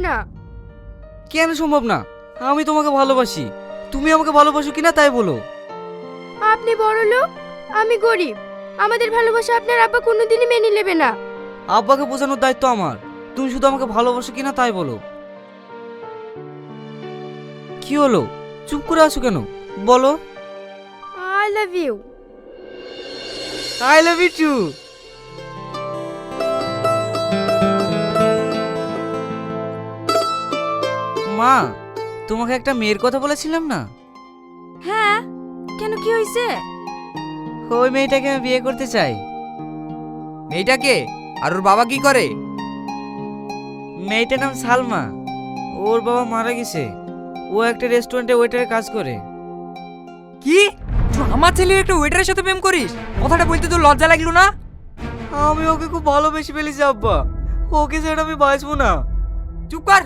না। কেন সম্ভব না? আমি তোমাকে ভালোবাসি, তুমি আমাকে ভালোবাসো কিনা তাই বলো। আপনি বড় লোক, আমি গরিব, আমাদের ভালোবাসা আপনার আব্বা কোনোদিনই মেনে নেবে না। আব্বাকে বোঝানোর দায়িত্ব আমার, তুমি শুধু আমাকে ভালোবাসো কিনা তাই বলো। কি হলো, চুপ করে আছো কেন? বলো। I love you. I love you too. মা, তোমাকে একটা মেয়ের কথা বলেছিলাম না? হ্যাঁ, কেন কি হয়েছে? ওই মেয়েটাকে আমি বিয়ে করতে চাই। মেয়েটাকে? আর ওর বাবা কি করে? মেয়েটার নাম সালমা, ওর বাবা মারা গেছে, ও একটা রেস্টুরেন্টে ওয়েটারের কাজ করে। কি, তুই আমার ছেলের একটা ওয়েটারের সাথে প্রেম করিস? কথাটা বলতে তোর লজ্জা লাগলো না? আমি ওকে খুব ভালোবেসে ফেলেছি আব্বা, ওকে ছাড়া আমি বাঁচবো না। চুপ কর।